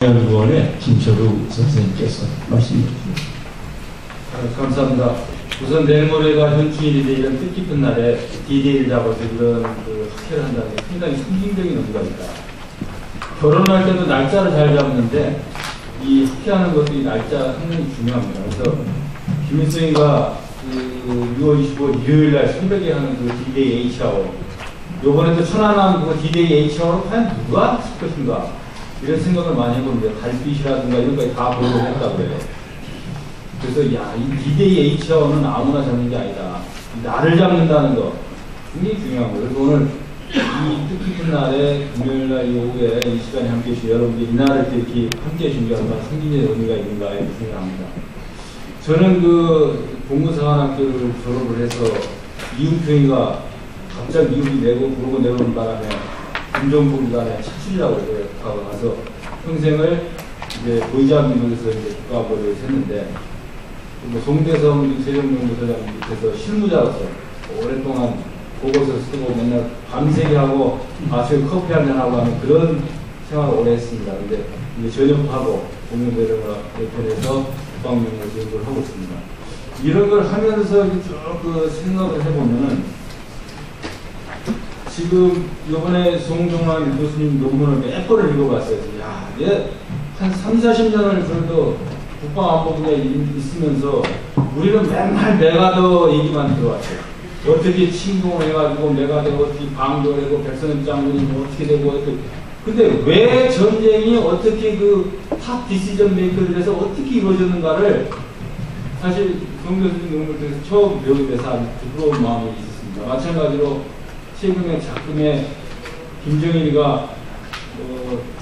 연구원의 김철우 선생님께서 말씀해 주십니다. 감사합니다. 우선 내일 모레가 현충일인데 이런 뜻깊은 날에 D-Day를 잡아서 이런 학회를 한다는 게 상당히 상징적인 의미가 있다. 결혼할 때도 날짜를 잘 잡는데 이 학회하는 것도 이 날짜 상당히 중요합니다. 그래서 김일성이가 6월 25일 일요일 날 새벽에 하는 그 D-Day H아워, 요번에도 천안함 그 D-Day H아워를 과연 누가 했을 것인가, 이런 생각을 많이 해봅니다. 달빛이라든가 이런 거에 다 보도를 했다고 해요. 그래서 야, 이 D-Day H아워는 아무나 잡는 게 아니다. 나를 잡는다는 거 굉장히 중요한 거예요. 그래서 오늘 이 뜻깊은 날에 금요일날 오후에 이 시간에 함께해 주신 여러분들이 이 날을 이렇게 함께해 주신 게 얼마나 상징의 의미가 있는가 이렇게 생각합니다. 저는 그 공군사관학교를 졸업을 해서 이은표이가 갑자기 미국이 내고 부르고 내오는 바람에 군정부기관에 차출이라고 해서 가서 평생을 이제 보이자민국에서 이제 국가부를 했는데, 뭐 송대성 세종연구소장 밑에서 실무자로서 오랫동안 보고서 쓰고 맨날 밤새게 하고 아침에 커피 한잔 하고 하는 그런 생활을 오래 했습니다. 근데 이제 전역하고 공연대령학교에서 국방연구소 연구를 하고 있습니다. 이런 걸 하면서 쭉 생각을 해보면은, 지금 이번에 송정환 교수님 논문을 몇 번을 읽어봤어요. 야, 얘 한 30-40년을 그래도 국방안보 분야에 있으면서 우리는 맨날 메가더 얘기만 들어왔어요. 어떻게 침공해가지고 메가더 어떻게 방조되고 백선엽 장군이 뭐 어떻게 되고 어떻게. 근데 왜 전쟁이 어떻게 그 탑 디시전 메이커들에서 어떻게 이루어졌는가를 사실 송 교수님 논문을 통해서 처음 배우게 돼서 아주 부끄러운 마음이 있었습니다. 마찬가지로 최근에 작품에 김정일이가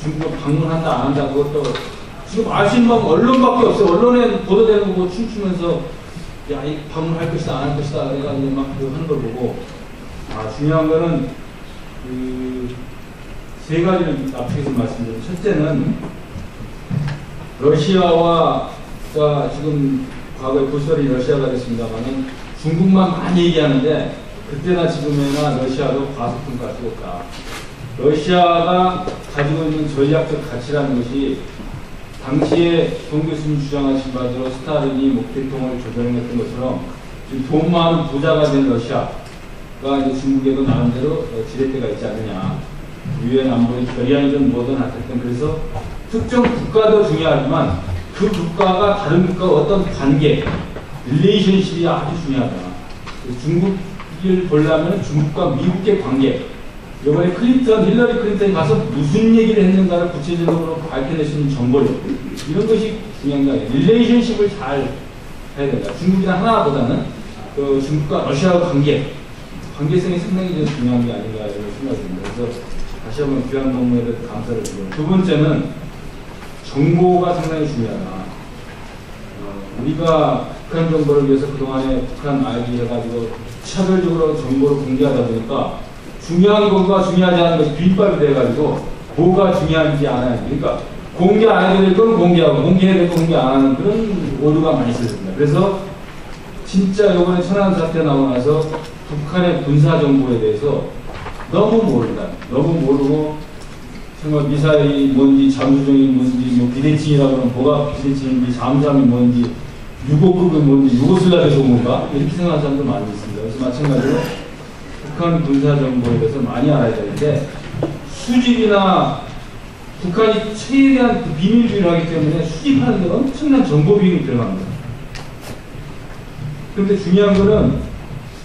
중국을 방문한다 안 한다, 그것도 지금 알 수 있는 건 언론밖에 없어요. 언론에 보도되는 거 보고 춤추면서 야, 이 방문할 것이다 안 할 것이다 그래가지고 막 하는 걸 보고, 중요한 거는 세 가지를 앞에서 말씀드리면, 첫째는 러시아와 지금 과거에 부설이 러시아가 됐습니다만은 중국만 많이 얘기하는데 그때나 지금이나 러시아도 과소평가할 수 없다. 러시아가 가지고 있는 전략적 가치라는 것이 당시에 송 교수님 주장하신 바대로 스탈린이 목태통을 조정했던 것처럼 지금 돈 많은 부자가 된 러시아가 이제 중국에도 나름대로 지렛대가 있지 않느냐. 유엔 안보의 결의안이든 뭐든 하여튼 그래서 특정 국가도 중요하지만 그 국가가 다른 국가와 어떤 관계, 릴레이션십이 아주 중요하다. 중국을 보려면 중국과 미국의 관계, 이번에 힐러리 클린턴이 가서 무슨 얘기를 했는가를 구체적으로 밝혀낼 수 있는 정보력, 이런 것이 중요한 게 아니에요. 릴레이션십을 잘 해야 된다. 중국이나 하나보다는 그 중국과 러시아의 관계성이 상당히 중요한 게 아닌가 이런 생각이 듭니다. 그래서 다시 한번 귀한 논문에 대해서 감사를 드립니다. 두 번째는 정보가 상당히 중요하다. 우리가 북한 정보를 위해서 그동안에 북한 알기 해가지고 차별적으로 정보를 공개하다 보니까 중요한 것과 중요하지 않은 것이 빈밥이 돼가지고 뭐가 중요한지 안 하는, 그러니까 공개 안 해도 될 건 공개하고 공개해야 될 건 공개 안 하는 그런 오류가 많이 있었습니다. 그래서 진짜 이번에 천안 사태 나오고 나서 북한의 군사 정보에 대해서 너무 모른다. 너무 모르고 정말 미사일이 뭔지 잠수정이 뭔지 뭐 비대칭이라고 하면 뭐가 비대칭인지 잠수함이 뭔지 유고급이 뭔지 유고슬라비아 뭔가 이렇게 생각하는 사람도 많이 있습니다. 그래서 마찬가지로 북한 군사 정보에 대해서 많이 알아야 되는데, 수집이나 북한이 최대한 그 비밀주의를 하기 때문에 수집하는 데 엄청난 정보 비용이 들어갑니다. 그런데 중요한 거는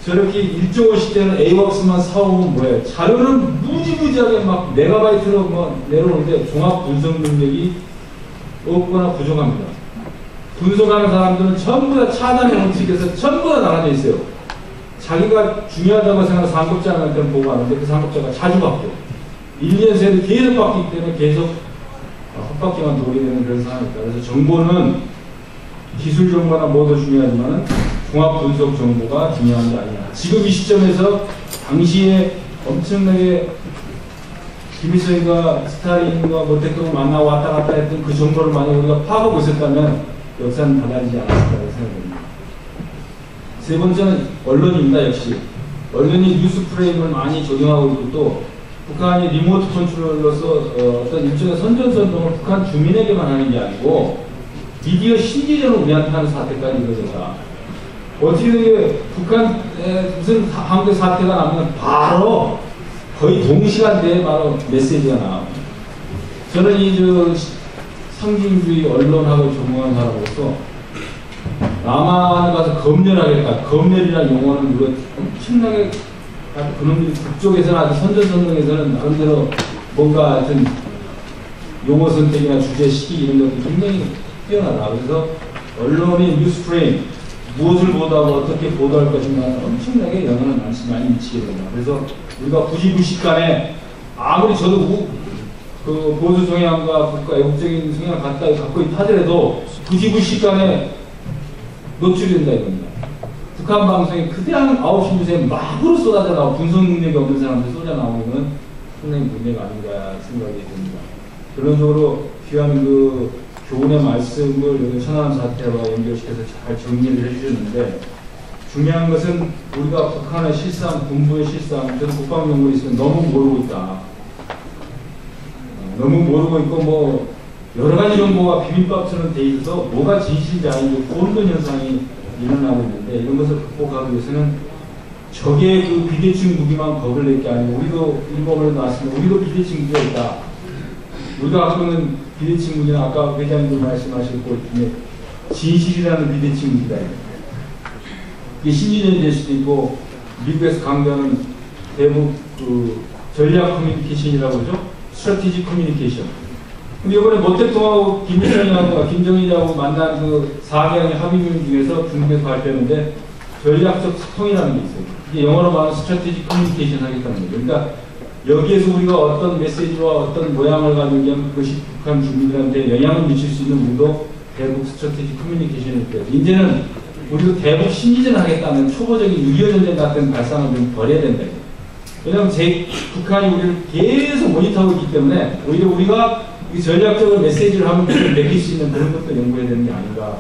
저렇게 1조 시대는 에이웍스만 사오면 뭐예요? 자료는 무지무지하게 막 메가바이트로 뭐 내려오는데 종합 분석 능력이 없거나 부족합니다. 분석하는 사람들은 전부 다 차단의 원칙에서 전부 다 나눠져 있어요. 자기가 중요하다고 생각하는 상급자한테는 보고하는데 그 상급자가 자주 바뀌어요. 1년 새도 계속 바뀌기 때문에 계속 헛바퀴만 돌게 되는 그런 상황입니다. 그래서 정보는 기술 정보나 뭐도 중요하지만 종합 분석 정보가 중요한 게 아니야. 지금 이 시점에서 당시에 엄청나게 김일성과 스탈린과 모택동을 만나고 왔다 갔다 했던 그 정보를 만약 우리가 파악하고 있었다면 역사는 달라지지 않았을까라고 생각합니다. 세 번째는 언론입니다. 역시 언론이 뉴스 프레임을 많이 적용하고 있고 또 북한이 리모트 컨트롤로서 어떤 일종의 선전선동을 북한 주민에게만 하는 게 아니고 미디어 심리전을 우리한테 하는 사태까지 이루어졌다. 어떻게 북한에 무슨 한국의 사태가 나면 바로 거의 동시간대에 바로 메시지가 나와요. 저는 이 상징주의 언론학을 전공한 사람으로서 남한에 가서 검열하겠다. 검열이라는 용어는 우리가 엄청나게 그놈들이 북쪽에서는 아주 선전선동에서는 나름대로 뭔가 하여튼 용어 선택이나 주제 시기 이런 것들이 굉장히 뛰어나다. 그래서 언론의 뉴스 프레임 무엇을 보도하고 어떻게 보도할 것인가는 엄청나게 영향을 많이 미치게 됩니다. 그래서 우리가 부지불식간에 아무리 저도 그 보수 성향과 국가 애국적인 성향을 갖고 있다 하더라도 부지불식간에 노출이 된다 이겁니다. 북한 방송이 그냥 9시 뉴스에 막으로 쏟아져 나오고 분석 능력이 없는 사람들 쏟아 나오면 상당히 문제가 아닌가 생각이 듭니다. 결론적으로 귀한 그 교훈의 말씀을 천안함 사태와 연결시켜서 잘 정리를 해주셨는데 중요한 것은 우리가 북한의 실상, 군부의 실상, 저도 국방연구에 있으면 너무 모르고 있다. 너무 모르고 있고 뭐 여러 가지 정보가 비빔밥처럼 돼 있어서 뭐가 진실인지 아닌지 혼돈 현상이 일어나고 있는데 이런 것을 극복하기 위해서는 적의 그 비대칭 무기만 겁을 낼 게 아니고 우리도 일본으로 나왔으면 우리도 비대칭 무기가 있다. 우리가 갖고 있는 비대칭 무기는 아까 회장님도 말씀하신 것 중에 진실이라는 비대칭 무기다. 이게 심리전이 될 수도 있고 미국에서 강조하는 대북 그 전략 커뮤니케이션이라고 그러죠. 스트래티지 커뮤니케이션. 근데 이번에 모 대통령하고 김정일하고 만난 그 4개의 합의문 중에서 중국에서 발표했는데 전략적 소통이라는 게 있어요. 이게 영어로 말하면 스트래티지 커뮤니케이션 하겠다는 거죠. 그러니까 여기에서 우리가 어떤 메시지와 어떤 모양을 가지고 하면 그것이 북한 주민들한테 영향을 미칠 수 있는 우리도 대북 스트래티지 커뮤니케이션일 거예요. 이제는 우리도 대북 심리전 하겠다는 초보적인 6.25 전쟁 같은 발상을 좀 버려야 된다. 왜냐하면 북한이 우리를 계속 모니터하고 있기 때문에 오히려 우리가 전략적으로 메시지를 하면 매길 수 있는 그런 것도 연구해야 되는 게 아닌가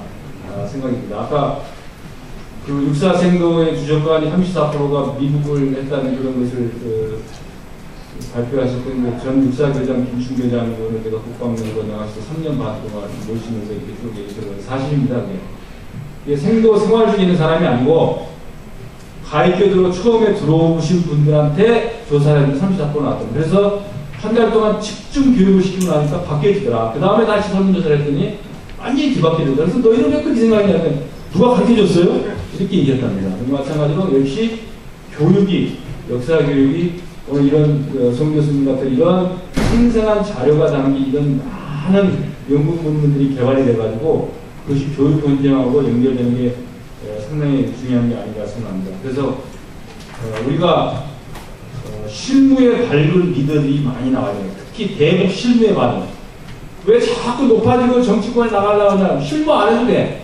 생각이 듭니다. 아까 그 육사 생도의 주적관이 34%가 미국을 했다는 그런 것을 발표하셨고 전 육사교장 김충교장 의원을 제가 국방연구원에 나가서 3년 반 동안 모시면서 이렇게 쭉 얘기했어요. 사실입니다. 이게 생도 생활 중에 있는 사람이 아니고 가입교도로 처음에 들어오신 분들한테 조사를 했는데 34% 나왔던. 그래서 한 달 동안 집중 교육을 시키고 나니까 바뀌어지더라. 그 다음에 다시 설문조사를 했더니 완전히 뒤바뀌어지더라. 그래서 너희는 왜 그렇게 생각하냐면 누가 가르쳐줬어요? 이렇게 얘기했답니다. 마찬가지로 역시 교육이, 역사 교육이 이런 송 교수님 같은 이런 생생한 자료가 담긴 이런 많은 연구 논문들이 개발이 돼가지고 그것이 교육 현장하고 연결되는 게 상당히 중요한 게 아닌가 생각합니다. 그래서 우리가 실무에 밝은 리더들이 많이 나와요. 특히 대북 실무에 밝은. 왜 자꾸 높아지고 정치권에 나가려고 하냐. 실무 안 해도 돼.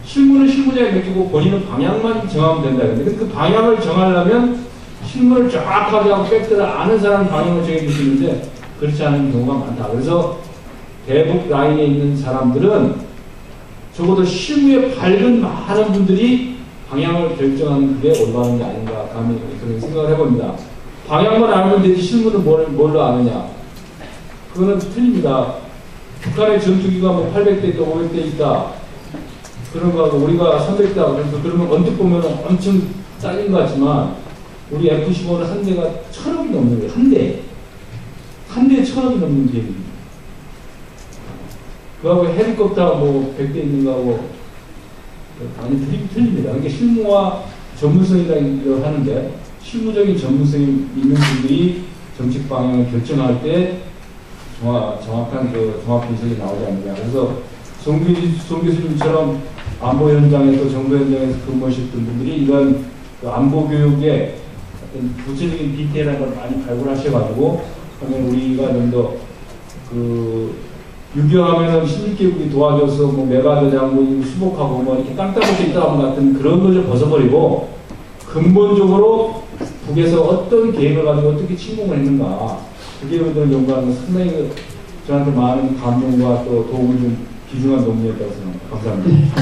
실무는 실무자에 맡기고 본인은 방향만 정하면 된다. 근데 그 방향을 정하려면 실무를 정확하게 하고 팩트를 아는 사람이 방향을 정해줄 수 있는데 그렇지 않은 경우가 많다. 그래서 대북 라인에 있는 사람들은 적어도 실무에 밝은 많은 분들이 방향을 결정하는 그게 올바른 게 아닌가 감히 그런 생각을 해봅니다. 방향만 알면 되지 실무는 뭘로 아느냐. 그거는 틀립니다. 북한의 전투기가 뭐 800대 있다, 500대 있다. 그런 거하고 우리가 300대 그러면 언뜻 보면 엄청 잘린 것 같지만 우리 F-15는 한 대가 1,000억이 넘는 거예요. 한 대. 한 대에 1,000억이 넘는 비행기입니다. 그하고 헬리콥터 뭐 100대 있는 거하고 많이 틀립니다. 그게 실무와 전문성이라고 하는데 실무적인 전문성이 있는 분들이 정책 방향을 결정할 때 정확한 그 종합 분석이 나오지 않느냐. 그래서 송 교수님처럼 안보 현장에서 정보 현장에서 근무하셨던 분들이 이런 그 안보 교육의 어떤 구체적인 디테일한 걸 많이 발굴하셔가지고 하면 우리가 좀 더 그 6.25 하면은 신입교육이 도와줘서 뭐 메가대장 뭐 수복하고 뭐 이렇게 땅따먹게 있다 같은 그런 걸 좀 벗어버리고 근본적으로 북에서 어떤 계획을 가지고 어떻게 침공을 했는가 그게 여러분들 연구하는 건 상당히 저한테 많은 감동과 또 도움을 좀 귀중한 논문이었다고 생각합니다. 감사합니다.